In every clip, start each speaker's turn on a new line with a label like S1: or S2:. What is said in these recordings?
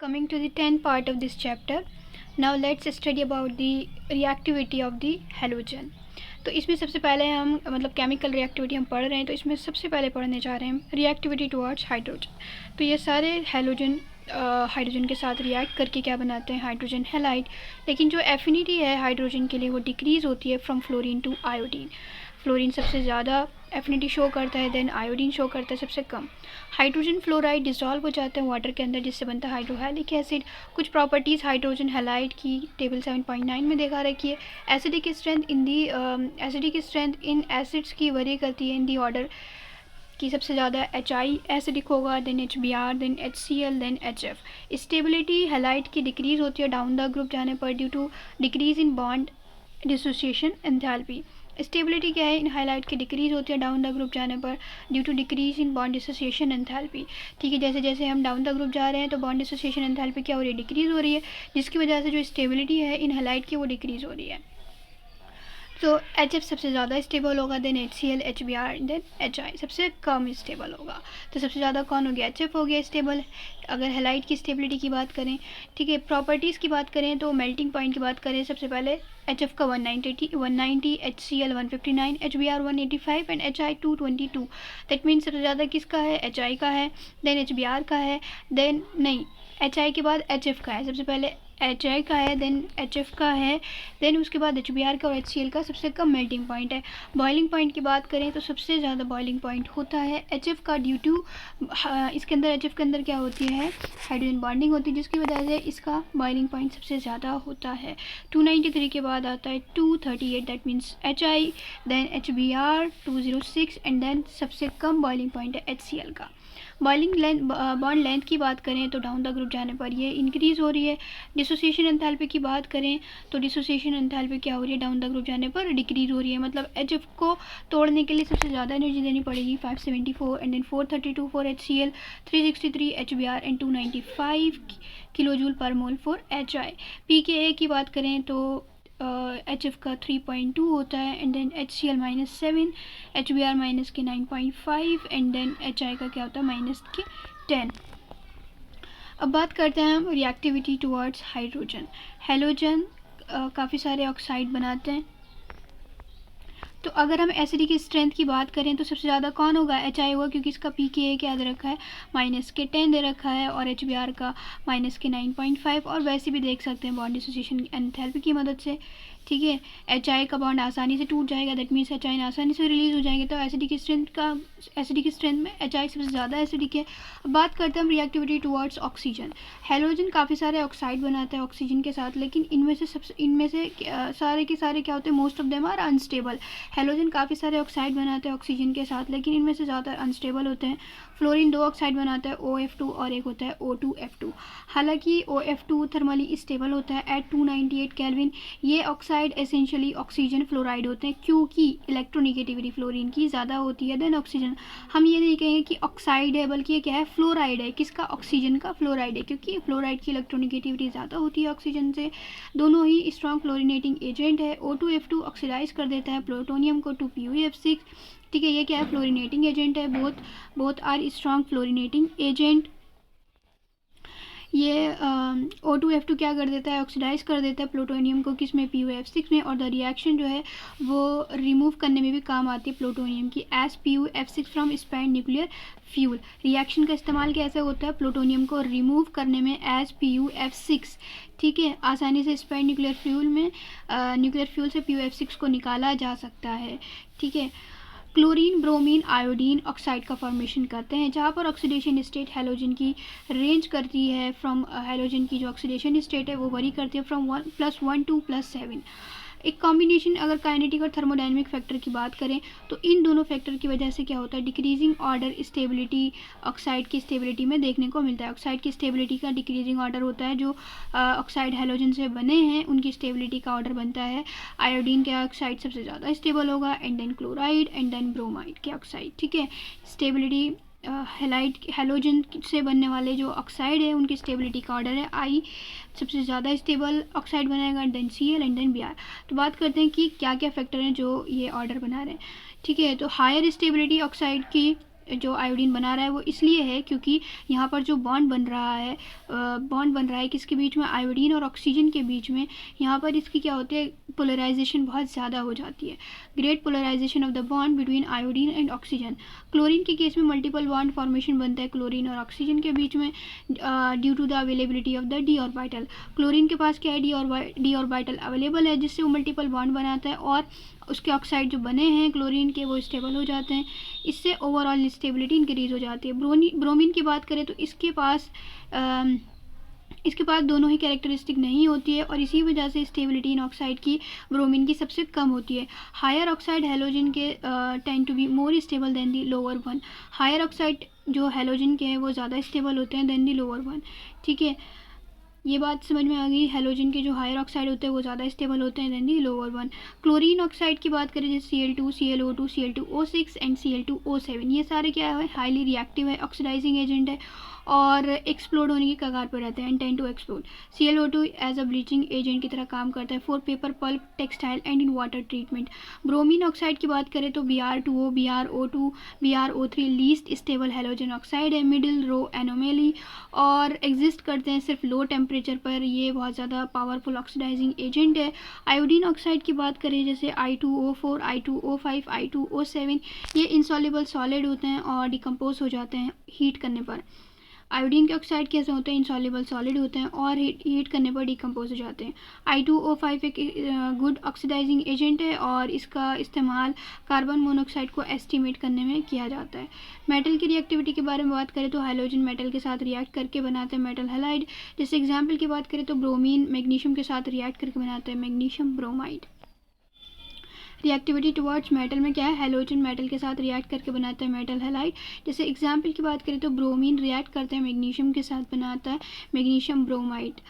S1: Coming to the 10th part of this chapter, now let's study about the reactivity of the halogen. तो इसमें सबसे पहले हम मतलब केमिकल रिएक्टिविटी हम पढ़ रहे हैं, तो इसमें सबसे पहले पढ़ने जा रहे हैं रिएक्टिविटी टुवर्ड्स हाइड्रोजन। तो ये सारे हैलोजन हाइड्रोजन के साथ रिएक्ट करके क्या बनाते हैं, हाइड्रोजन हैलाइड। लेकिन जो एफिनिटी है हाइड्रोजन के लिए वो डिक्रीज़ होती है from fluorine to iodine. Fluorine सबसे ज़्यादा एफिनिटी शो करता है, देन आयोडीन शो करता है सबसे कम। हाइड्रोजन फ्लोराइड डिसॉल्व हो जाते हैं वाटर के अंदर, जिससे बनता है हाइड्रोहैलिक एसिड। कुछ प्रॉपर्टीज़ हाइड्रोजन हैलाइड की टेबल 7.9 में देखा रखी है। एसिडिक स्ट्रेंथ इन एसिड्स की वरी करती है इन दी ऑर्डर कि सबसे ज़्यादा HI एसिडिक होगा, then HBr, then HCl, then HF। Stability halide की डिक्रीज़ होती है डाउन द ग्रुप जाने पर due to decrease in bond dissociation enthalpy. Stability क्या है, इन हाइलाइट की डिक्रीज़ होती है डाउन द ग्रुप जाने पर due to decrease in bond dissociation enthalpy. ठीक है, जैसे जैसे हम डाउन द ग्रुप जा रहे हैं तो बॉन्ड डिसोसिएशन एंथैल्पी क्या हो रही है, डिक्रीज़ हो रही है, जिसकी वजह से जो स्टेबिलिटी है इन हाइलाइट की वो डिक्रीज़ हो रही है। तो HF सबसे ज़्यादा स्टेबल होगा, then HCl, HBr, then HI सबसे कम स्टेबल होगा। तो सबसे ज़्यादा कौन हो गया, HF हो गया स्टेबल। अगर हैलाइट की स्टेबिलिटी की बात करें, ठीक है, प्रॉपर्टीज़ की बात करें तो मेल्टिंग पॉइंट की बात करें, सबसे पहले HF का 190, HCl 159, HBr 185 and HI 222। That means सबसे ज़्यादा किसका है, HI का है, देन HBr का है, देन नहीं HI के बाद HF का है। सबसे पहले HI का है, देन HF का है, देन उसके बाद HBr का और HCl का सबसे कम मेल्टिंग पॉइंट है। बॉइलिंग पॉइंट की बात करें तो सबसे ज़्यादा बॉइलिंग पॉइंट होता है HF का ड्यू टू इसके अंदर HF के अंदर क्या होती है, हाइड्रोजन बॉन्डिंग होती है, जिसकी वजह से इसका बॉइलिंग पॉइंट सबसे ज़्यादा होता है। 293 के बाद आता है 238, that means HI, then HBr 206 and then सबसे कम बॉइलिंग पॉइंट है HCl का। बॉइलिंग लेंथ बॉन्ड लेंथ की बात करें तो डाउन द ग्रुप जाने पर ये इंक्रीज़ हो रही है। डिसोसिएशन एंथैल्पी की बात करें तो डिसोसिएशन एंथैल्पी क्या हो रही है, डाउन द ग्रुप जाने पर डिक्रीज़ हो रही है। मतलब HF को तोड़ने के लिए सबसे ज़्यादा एनर्जी देनी पड़ेगी 574 and then 432 for HCl, 363 HBr and 295 kilo joule per mole for HI। pKa की बात करें तो HF का 3.2 होता है and then HCl -7, HBr minus के 9.5 एंड देन HI का क्या होता है, माइनस के 10। अब बात करते हैं हम रिएक्टिविटी टुवर्ड्स हाइड्रोजन। हैलोजन काफ़ी सारे ऑक्साइड बनाते हैं। तो अगर हम एसिडिक स्ट्रेंथ की बात करें तो सबसे ज़्यादा कौन होगा, HI होगा, क्योंकि इसका pKa क्या दे रखा है, माइनस के 10 दे रखा है, और HBr का माइनस के 9.5। और वैसे भी देख सकते हैं बॉन्ड डिसोसिएशन एंथैल्पी की मदद से। ठीक है, HI का बॉन्ड आसानी से टूट जाएगा, दैट मीन्स HI आसानी से रिलीज हो जाएंगे। तो एसिडिक स्ट्रेंथ में HI सबसे ज़्यादा एसिडिक है। अब बात करते हैं हम रिएक्टिविटी टुवर्ड्स ऑक्सीजन। हैलोजन काफ़ी सारे ऑक्साइड बनाते हैं ऑक्सीजन के साथ, लेकिन इनमें से सारे के सारे क्या होते हैं, most of them are unstable. Halogen काफ़ी सारे ऑक्साइड बनाते हैं ऑक्सीजन के साथ, लेकिन इनमें से ज़्यादातर अनस्टेबल होते हैं। फ्लोरीन 2 ऑक्साइड बनाता है, OF2, और एक होता है O2F2। हालांकि OF2 थर्मली स्टेबल होता है एट 298 केल्विन। ये ऑक्साइड एसेंशियली ऑक्सीजन फ्लोराइड होते हैं, क्योंकि इलेक्ट्रोनिगेटिविटी फ्लोरीन की ज़्यादा होती है देन ऑक्सीजन। हम ये नहीं कहेंगे कि ऑक्साइड है, बल्कि ये क्या है, फ्लोराइड है। किसका, ऑक्सीजन का फ्लोराइड है, क्योंकि फ्लोराइड की इलेक्ट्रोनिगेटिविटी ज़्यादा होती है ऑक्सीजन से। दोनों ही स्ट्रॉन्ग फ्लोरिनेटिंग एजेंट है। O2F2 ऑक्सीडाइज कर देता है प्लूटोनियम को टू PuF6। ठीक है, ये क्या है, फ्लोरिनेटिंग एजेंट है। Both are strong fluorinating agent. ये O2F2 क्या कर देता है, ऑक्सीडाइज कर देता है प्लूटोनियम को, किसमें, PuF6 में। और द रिएक्शन जो है वो रिमूव करने में भी काम आती है प्लूटोनियम की, as PuF6 from spent nuclear fuel. Reaction का इस्तेमाल कैसे होता है, प्लूटोनियम को रिमूव करने में एज PuF6। ठीक है, आसानी से स्पेंड न्यूक्लियर फ्यूल से PuF6 को निकाला जा सकता है। ठीक है, क्लोरीन, ब्रोमीन, आयोडीन ऑक्साइड का फॉर्मेशन करते हैं, जहाँ पर ऑक्सीडेशन स्टेट हैलोजन की रेंज करती है फ्रॉम हैलोजन की जो ऑक्सीडेशन स्टेट है वो वरी करती है फ्रॉम 1+1 टू +7। एक कॉम्बिनेशन, अगर काइनेटिक और थर्मोडाइनमिक फैक्टर की बात करें तो इन दोनों फैक्टर की वजह से क्या होता है, डिक्रीजिंग ऑर्डर स्टेबिलिटी ऑक्साइड की स्टेबिलिटी में देखने को मिलता है। ऑक्साइड की स्टेबिलिटी का डिक्रीजिंग ऑर्डर होता है, जो ऑक्साइड हैलोजन से बने हैं उनकी स्टेबिलिटी का ऑर्डर बनता है। आयोडीन के ऑक्साइड सबसे ज़्यादा स्टेबल होगा, and then chloride, and then bromide के ऑक्साइड। ठीक है, स्टेबिलिटी हैलोजन से बनने वाले जो ऑक्साइड है उनकी स्टेबिलिटी का ऑर्डर है I। सबसे ज़्यादा स्टेबल ऑक्साइड बनाएगा, then Cl and then Br। तो बात करते हैं कि क्या क्या फैक्टर हैं जो ये ऑर्डर बना रहे हैं। ठीक है, तो हायर स्टेबिलिटी ऑक्साइड की जो आयोडीन बना रहा है वो इसलिए है क्योंकि यहाँ पर जो बॉन्ड बन रहा है किसके बीच में, आयोडीन और ऑक्सीजन के बीच में, यहाँ पर इसकी क्या होती है, पोलराइजेशन बहुत ज़्यादा हो जाती है, great polarisation of the bond between iodine and oxygen. Chlorine के केस में मल्टीपल बॉन्ड फॉर्मेशन बनता है क्लोरीन और ऑक्सीजन के बीच में due to the availability of the d orbital. Chlorine के पास क्या है, डी ऑर्बिटल अवेलेबल है जिससे वो मल्टीपल बॉन्ड बनाता है और उसके ऑक्साइड जो बने हैं क्लोरीन के वो स्टेबल हो जाते हैं, इससे ओवरऑल स्टेबिलिटी इंक्रीज हो जाती है। ब्रोमीन की बात करें तो इसके पास दोनों ही कैरेक्टरिस्टिक नहीं होती है और इसी वजह से स्टेबिलिटी इन ऑक्साइड की ब्रोमीन की सबसे कम होती है। हायर ऑक्साइड हैलोजन के tend to be more stable than the lower one. Higher oxide जो हैलोजन के हैं वो ज़्यादा स्टेबल होते हैं देन दी लोअर वन। ठीक है, ये बात समझ में आ गई। हैलोजन के जो हायर ऑक्साइड होते हैं वो ज़्यादा स्टेबल होते हैं than the lower one. Chlorine oxide की बात करें जैसे Cl2, ClO2, Cl2O6 and Cl2O7, ये सारे क्या है, हाईली रिएक्टिव है, ऑक्सीडाइजिंग एजेंट है और एक्सप्लोड होने की कगार पर रहते हैं, intend to explode. Cl2 as a bleaching agent की तरह काम करता है for paper, pulp, textile and in water treatment. Bromine oxide की बात करें तो Br2O, BrO2, BrO3 least stable halogen oxide है, मिडिल रो एनोमेली और एग्जिस्ट करते हैं सिर्फ लो टेम्परेचर पर, ये बहुत ज़्यादा पावरफुल ऑक्सीडाइजिंग एजेंट है। आयोडीन ऑक्साइड की बात करें जैसे I2O4, I2O5, I2O7, ये इंसॉल्युबल सॉलिड होते हैं और डिकम्पोज हो जाते हैं हीट करने पर। आयोडीन के ऑक्साइड कैसे होते हैं, इंसॉल्युबल सॉलिड होते हैं और हीट करने पर डिकम्पोज हो जाते हैं। I2O5 एक गुड ऑक्सीडाइजिंग एजेंट है और इसका इस्तेमाल कार्बन मोनोऑक्साइड को एस्टिमेट करने में किया जाता है। मेटल की रिएक्टिविटी के बारे में बात करें तो हाइड्रोजन मेटल के साथ रिएक्ट करके बनाते हैं मेटल हैलाइड। जैसे एग्जाम्पल की बात करें तो ब्रोमीन मैग्नीशियम के साथ रिएक्ट करके बनाते हैं magnesium bromide. Reactivity towards metal में क्या है, हैलोजन मेटल के साथ रिएक्ट करके बनाता है मेटल हैलाइड। जैसे एग्जाम्पल की बात करें तो ब्रोमीन रिएक्ट करते हैं मैग्नीशियम के साथ बनाता है magnesium bromide.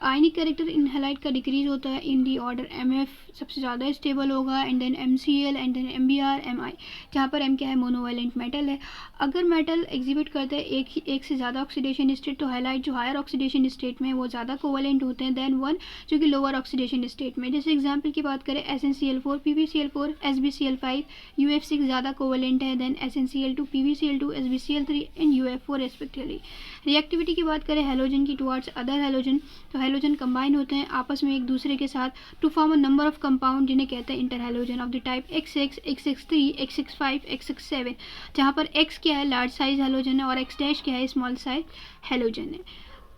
S1: Ionic character in halide का डिक्रीज होता है इन दी ऑर्डर MF सबसे ज़्यादा स्टेबल होगा and then MCl and then MBr MI, जहाँ पर M क्या है, मोनोवेलेंट मेटल है। अगर मेटल एग्जिबिट करते हैं एक से ज़्यादा ऑक्सीडेशन स्टेट तो हैलाइड जो हायर ऑक्सीडेशन स्टेट में वो ज़्यादा कोवेलेंट होते हैं देन वन जो कि लोअर ऑक्सीडेशन स्टेट में। जैसे एग्जाम्पल की बात करें SnCl4, PbCl4, SbCl5, UF6 ज़्यादा कोवेलेंट है then SnCl2, PbCl2, SbCl3 and UF4 respectively. Reactivity की बात करें हैलोजन की टुवर्ड्स अदर हैलोजन तो हैलोजन कंबाइन होते हैं आपस में एक दूसरे के साथ to form a number of compound जिन्हें कहते हैं interhalogen of the type X6, X63, X65, X67, जहाँ पर X क्या है, लार्ज साइज हैलोजन है और X डैश क्या है, स्मॉल साइज हैलोजन है।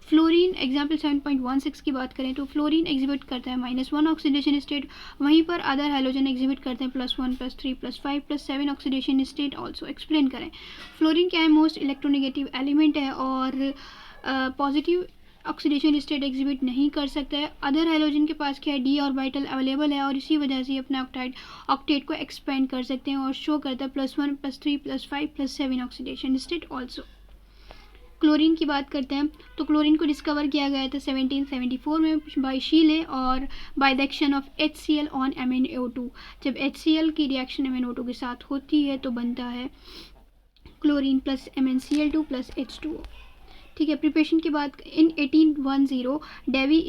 S1: फ्लोरीन एग्जाम्पल 7.16 की बात करें तो फ्लोरीन एग्जिबिट करता है -1 ऑक्सीडेशन स्टेट, वहीं पर अदर हैलोजन एग्जिबिट करते हैं +1, +3, +5, +7 ऑक्सीडेशन स्टेट। ऑल्सो एक्सप्लेन करें। फ्लोरीन क्या है, मोस्ट इलेक्ट्रोनेगेटिव एलिमेंट है और पॉजिटिव ऑक्सीडेशन स्टेट एग्जिबिट नहीं कर सकता है। अदर हैलोजन के पास क्या है, डी ऑर्बिटल अवेलेबल है और इसी वजह से अपने ऑक्टेट को एक्सपेंड कर सकते हैं और शो करता है +1, +3, +5, +7 ऑक्सीडेशन स्टेट। ऑल्सो क्लोरीन की बात करते हैं तो क्लोरीन को डिस्कवर किया गया था 1774 में बाय शीले और by the action of HCl on MnO2। जब HCl की रिएक्शन MnO2 के साथ होती है तो बनता है chlorine plus MnCl2 plus H2O। ठीक है, प्रिपरेशन की बात इन 1810 Davy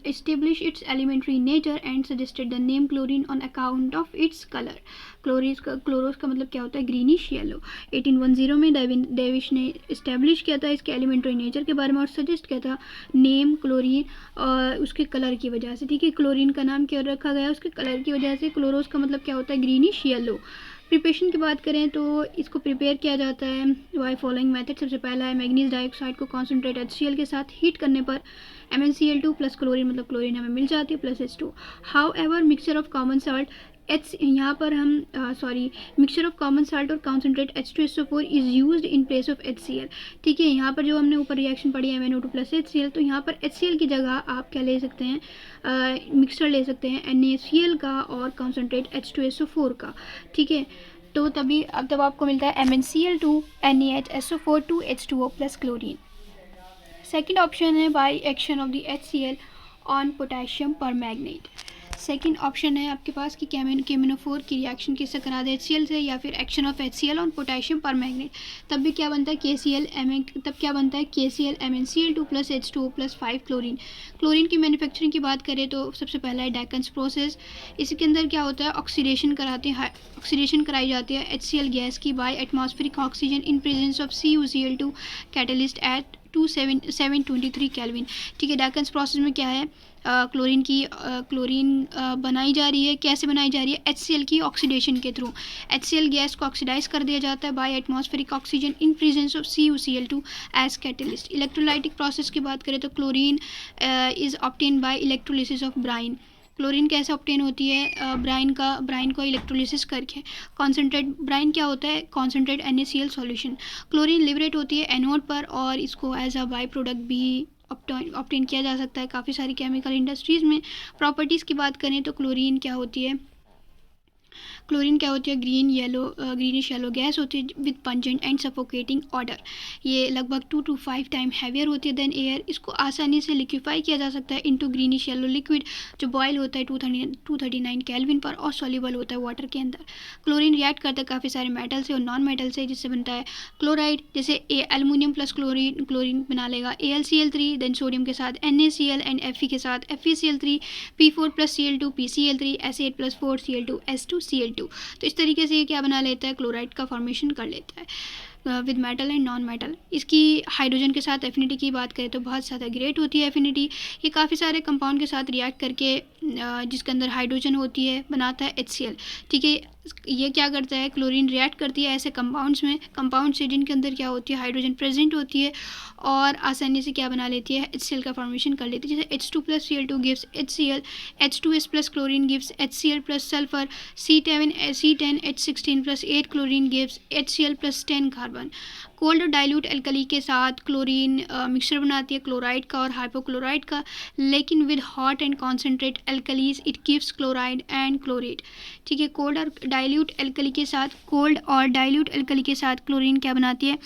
S1: established its elementary nature and suggested the name chlorine on account of its color। क्लोरोस का मतलब क्या होता है, ग्रीनिश येलो। 1810 में डेविश ने इस्टेब्लिश किया था इसके एलिमेंट्री नेचर के बारे में और सजेस्ट किया था नेम क्लोरीन उसके कलर की वजह से। ठीक है, क्लोरीन का नाम क्यों रखा गया, उसके कलर की वजह से। क्लोरोस का मतलब क्या होता है, ग्रीनिश येलो। प्रिपरेशन की बात करें तो इसको प्रिपेयर किया जाता है बाय फॉलोइंग मेथड। सबसे पहला है मैग्नीज डाइऑक्साइड को कॉन्सेंट्रेट HCl के साथ हीट करने पर MnCl2 प्लस क्लोरीन मतलब क्लोरीन हमें मिल जाती है plus H2। How ever mixture of common salt यहाँ पर हम मिक्सचर ऑफ कॉमन साल्ट और concentrate H2SO4 is used in place of HCl। ठीक है, यहाँ पर जो हमने ऊपर रिएक्शन पढ़ी है MnO2 प्लस HCl, तो यहाँ पर HCl की जगह आप क्या ले सकते हैं, मिक्सचर ले सकते हैं NaCl का और कॉन्सेंट्रेट H2SO4 का। ठीक है, तो तभी अब तब आपको मिलता है MnCl2 NaHSO4 2H2O plus chlorine. Second option है by action of the HCl on potassium permanganate. Second option है आपके पास कि केमिनोफोर की रिएक्शन किससे करा दे, HCl से, या फिर action of HCl on potassium permanganate, तब भी क्या बनता है तब क्या बनता है KCl MnCl2 plus H2O plus 5 chlorine. Chlorine की मैन्युफैक्चरिंग की बात करें तो सबसे पहला है डेकन्स प्रोसेस। इसके अंदर क्या होता है, ऑक्सीडेशन कराई जाती है HCl गैस की by atmospheric oxygen in presence of CuCl2 catalyst at 723 kelvin. ठीक है, डेकन्स प्रोसेस में क्या है, क्लोरीन बनाई जा रही है। कैसे बनाई जा रही है, HCl की ऑक्सीडेशन के थ्रू। HCl गैस को ऑक्सीडाइज कर दिया जाता है by atmospheric oxygen in presence of CuCl2 as catalyst. Electrolytic process की बात करें तो chlorine is obtain by electrolysis of brine. Chlorine कैसे ऑब्टेन होती है, ब्राइन को इलेक्ट्रोलिसिस करके। कॉन्सेंट्रेट ब्राइन क्या होता है, concentrate NaCl solution. Chlorine liberate होती है एनोड पर और इसको एज अ बाई प्रोडक्ट भी ऑब्टेन किया जा सकता है काफ़ी सारी केमिकल इंडस्ट्रीज़ में। प्रॉपर्टीज़ की बात करें तो क्लोरीन क्या होती है, ग्रीनिश येलो गैस होती है with pungent and suffocating order. ये लगभग 2 to 5 टाइम हैवियर होती है देन एयर। इसको आसानी से लिक्विफाई किया जा सकता है इनटू ग्रीनिश येलो लिक्विड जो बॉयल होता है 239 केल्विन पर और सॉल्युबल होता है वाटर के अंदर। क्लोरीन रिएक्ट करता है काफ़ी सारे मेटल से और नॉन मेटल से, जिससे बनता है क्लोराइड। जैसे एल्युमिनियम प्लस क्लोरीन बना लेगा AlCl3, देन सोडियम के साथ NaCl एंड Fe के साथ FeCl3, P4 plus Cl2 PCl3, S8 plus 4 Cl2 S2Cl2। तो इस तरीके से ये क्या बना लेता है, क्लोराइड का फॉर्मेशन कर लेता है with metal and non metal. इसकी हाइड्रोजन के साथ एफिनिटी की बात करें तो बहुत ज़्यादा ग्रेट होती है एफिनिटी। ये काफ़ी सारे कंपाउंड के साथ रिएक्ट करके जिसके अंदर हाइड्रोजन होती है बनाता है HCl। ठीक है, ये क्या करता है, क्लोरीन रिएक्ट करती है ऐसे कंपाउंड से जिनके अंदर क्या होती है, हाइड्रोजन प्रेजेंट होती है और आसानी से क्या बना लेती है, HCl का फॉर्मेशन कर लेती है। जैसे H2 plus Cl2 gives HCl, H2S plus chlorine gives HCl plus sulphur, C10 H16 plus 8 chlorine gives HCl plus 10 carbon. Cold dilute alkali के साथ क्लोरीन मिक्सचर बनाती है क्लोराइड का और हाइपोक्लोराइड का, लेकिन with hot and concentrate alkalis it gives chloride and chlorate. ठीक है, कोल्ड और डाइल्यूट एल्कली के साथ क्लोरीन क्या बनाती है,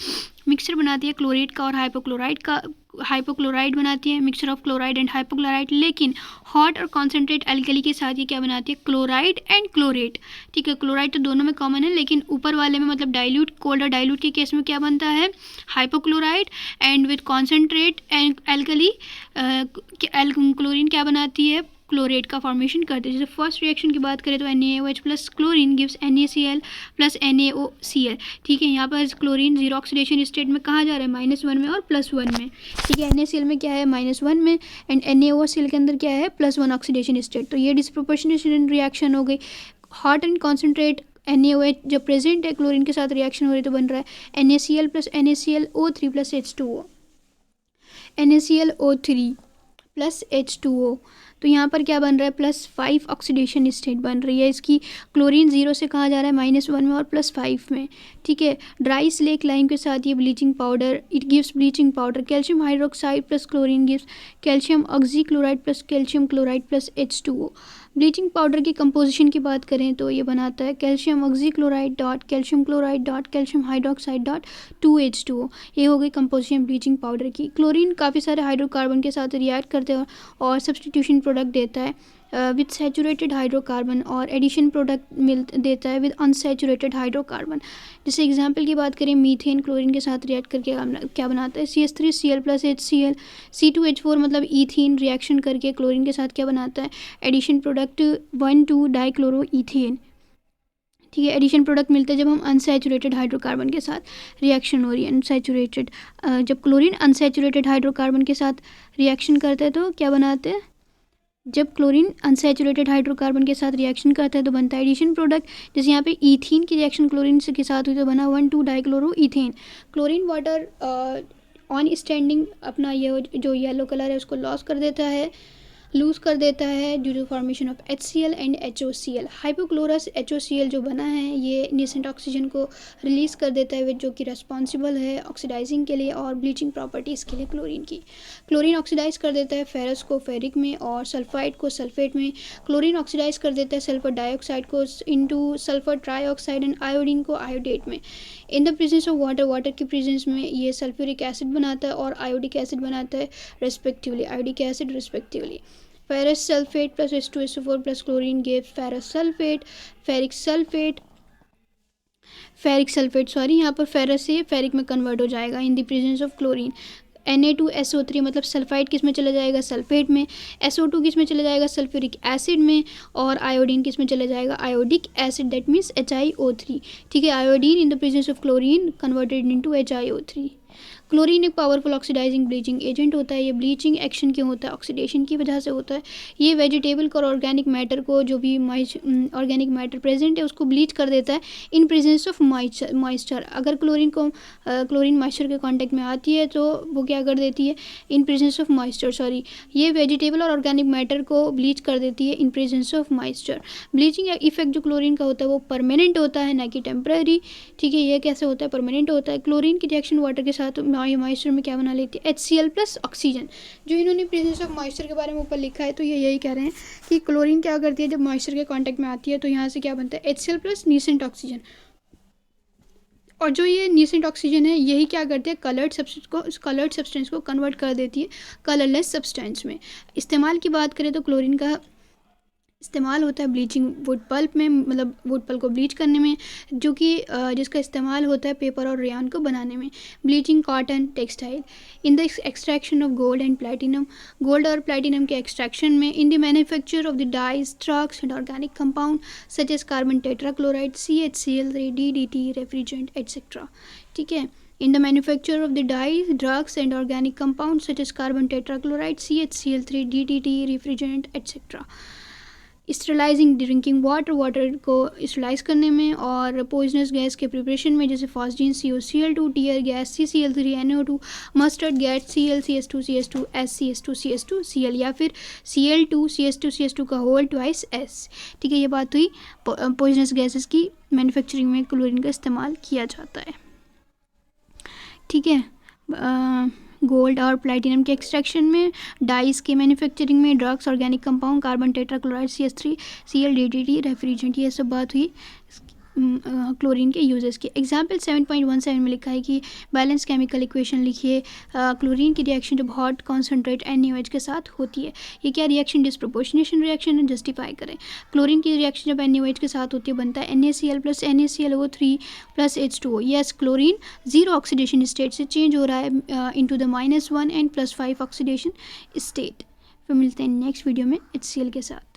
S1: मिक्सचर बनाती है क्लोरेट का और हाइपोक्लोराइड बनाती है, mixture of chloride and hypochloride. लेकिन हॉट और कॉन्सेंट्रेट एल्कली के साथ ये क्या बनाती है, क्लोराइड एंड क्लोरेट। ठीक है, क्लोराइड तो दोनों में कॉमन है, लेकिन ऊपर वाले में मतलब कोल्ड और डाइल्यूट के केस में क्या बनता है, hypochloride, and with concentrate alkali chlorine क्या बनाती है, क्लोरेट का फॉर्मेशन करते हैं। जैसे फर्स्ट रिएक्शन की बात करें तो NaOH plus chlorine gives NaCl plus NaOCl। ठीक है, यहाँ पर क्लोरीन जीरो ऑक्सीडेशन स्टेट में कहाँ जा रहा है, -1 में और +1 में। ठीक है, NaCl में क्या है, -1 में, एंड NaOCl के अंदर क्या है, +1 ऑक्सीडेशन स्टेट। तो ये डिस्प्रोपोर्शनेट रिएक्शन हो गई। हॉट एंड कॉन्सेंट्रेट NaOH जब प्रेजेंट है क्लोरीन के साथ रिएक्शन हो रही तो बन रहा है NaCl plus NaClO3 plus H2O, NaClO3 plus H2O। तो यहाँ पर क्या बन रहा है, +5 ऑक्सीडेशन स्टेट बन रही है इसकी। क्लोरीन 0 से कहाँ जा रहा है, -1 में और +5 में। ठीक है, ड्राई स्लेक लाइम के साथ ये bleaching powder, it gives bleaching powder. Calcium hydroxide plus chlorine gives calcium oxychloride plus calcium chloride plus H2O। Bleaching powder की कंपोजिशन की बात करें तो ये बनाता है calcium oxychloride dot calcium chloride dot calcium hydroxide dot 2H2O। ये हो गई कंपोजिशन ब्लीचिंग पाउडर की। क्लोरीन काफ़ी सारे हाइड्रोकार्बन के साथ रिएक्ट करते हैं और सब्सटीट्यूशन प्रोडक्ट देता है विद सैचुरेटेड हाइड्रोकार्बन, और एडिशन प्रोडक्ट देता है विद अनसैचुरेटेड हाइड्रोकार्बन। जैसे एग्जांपल की बात करें, मीथेन क्लोरीन के साथ रिएक्ट करके क्या बनाता है, CH3Cl प्लस HCl, C2H4 मतलब ईथीन रिएक्शन करके क्लोरीन के साथ क्या बनाता है, एडिशन प्रोडक्ट 1,2 डाइक्लोरो ईथेन। ठीक है, एडिशन प्रोडक्ट मिलता है जब हम अनसैचुरेटेड हाइड्रोकार्बन के साथ रिएक्शन हो रही है। अनसैचुरेटेड जब क्लोरीन अनसैचुरेटेड हाइड्रोकार्बन के साथ रिएक्शन करता है तो क्या बनाते हैं, जब क्लोरीन अनसैचुरेटेड हाइड्रोकार्बन के साथ रिएक्शन करता है तो बनता है एडिशन प्रोडक्ट। जैसे यहाँ पे ईथीन की रिएक्शन क्लोरीन से के साथ हुई तो बना 1,2 dichloro ethane. Chlorine water on standing अपना ये जो येलो कलर है उसको लूज़ कर देता है due to formation of HCl and HOCl। Hypochlorous HOCl जो बना है ये नेसेंट ऑक्सीजन को रिलीज़ कर देता है जो कि रेस्पॉन्सिबल है ऑक्सीडाइजिंग के लिए और ब्लीचिंग प्रॉपर्टीज़ के लिए क्लोरीन की। क्लोरीन ऑक्सीडाइज कर देता है फेरस को फेरिक में और सल्फाइड को सल्फेट में। क्लोरीन ऑक्सीडाइज कर देता है सल्फर डाइऑक्साइड को into sulphur trioxide and iodine को आयोडेट में। In the presence of water की प्रेजेंस में ये सल्फ्यूरिक एसिड बनाता है और आयोडिक एसिड बनाता है respectively. Ferrous sulphate plus H2SO4 plus chlorine give ferrous sulphate. Ferric sulphate sorry, यहाँ पर फेरस से फेरिक में कन्वर्ट हो जाएगा in the presence of chlorine. Na2SO3 मतलब सल्फाइड किस में चला जाएगा, सल्फेट में. SO2 किस में चला जाएगा, सल्फ्यूरिक एसिड में. और आयोडीन किस में चला जाएगा, iodic acid, that means HiO3. ठीक है, iodine in the presence of chlorine converted into HiO3. Chlorine एक पावरफुल ऑक्सीडाइजिंग ब्लीचिंग एजेंट होता है. ये ब्लीचिंग एक्शन क्यों होता है, ऑक्सीडेशन की वजह से होता है. ये वेजिटेबल और ऑर्गेनिक मैटर को, जो भी ऑर्गेनिक मैटर प्रेजेंट है उसको ब्लीच कर देता है इन प्रेजेंस ऑफ मॉइस्चर. अगर क्लोरीन मॉइस्चर के कांटेक्ट में आती है तो वो क्या कर देती है, इन प्रेजेंस ऑफ मॉइस्चर सॉरी, ये वेजिटेबल और ऑर्गेनिक मैटर को ब्लीच कर देती है इन presence of moisture. Bleaching effect जो क्लोरीन का होता है वो परमानेंट होता है, ना कि टेम्पररी. ठीक है, ये कैसे होता है, परमानेंट होता है. क्लोरीन की रिएक्शन वाटर के साथ मॉइस्चर में क्या बना लेती है, HCl प्लस ऑक्सीजन. जो इन्होंने प्रेजेंस ऑफ मॉइस्चर के बारे में ऊपर लिखा है तो ये यही कह रहे हैं कि क्लोरीन क्या करती है, जब मॉइस्चर के कांटेक्ट में आती है तो यहाँ से क्या बनता है, HCl प्लस नीसेंट ऑक्सीजन. और जो ये नीसेंट ऑक्सीजन है यही क्या करती है, कलर्ड सब्सटेंस को कन्वर्ट कर देती है कलरलेस सब्सटेंस में. इस्तेमाल की बात करें तो क्लोरीन का इस्तेमाल होता है ब्लीचिंग वुड पल्प में, मतलब वुड पल्प को ब्लीच करने में, जो कि जिसका इस्तेमाल होता है पेपर और रेयन को बनाने में. Bleaching cotton textile. In the extraction of gold and platinum, gold और प्लैटिनम के एक्सट्रैक्शन में. In the manufacture of the dyes, drugs and organic compound such as carbon tetrachloride, CHCl3, DDT, refrigerant etcetera. ठीक है, in the manufacture of the dyes, drugs and organic compounds such as carbon tetrachloride, CHCl3, DDT, refrigerant etc. Sterilising drinking water को sterilise करने में. और poisonous gas के preparation में, जैसे phosgene COCl2, tear gas CCl3, NO2, mustard gas Cl CH2 CH2 S CH2 CH2 Cl, या फिर Cl2 CH2 CH2 का होल ट्वाइस S. ठीक है, ये बात हुई पॉइजनस गैसेस की मैन्युफैक्चरिंग में क्लोरीन का इस्तेमाल किया जाता है. ठीक है, गोल्ड और प्लैटिनम के एक्सट्रैक्शन में, डाइस के मैन्युफैक्चरिंग में, drugs, organic compound, carbon tetrachloride, CH3, Cl, DDT, refrigerant, ये सब बात हुई क्लोरीन के यूजेस की. एग्जाम्पल 7.17 में लिखा है कि बैलेंस केमिकल इक्वेशन लिखिए. क्लोरीन की रिएक्शन जब हॉट कॉन्सेंट्रेट NaOH के साथ होती है, ये क्या रिएक्शन, डिस्प्रोपोर्शनेशन रिएक्शन है, जस्टिफाई करें. क्लोरीन की रिएक्शन जब NaOH के साथ होती है बनता है NaCl plus NaClO3 plus H2O. Yes, chlorine zero oxidation state से चेंज हो रहा है into the -1 and +5 oxidation state. फिर मिलते हैं नेक्स्ट वीडियो में HCl के साथ.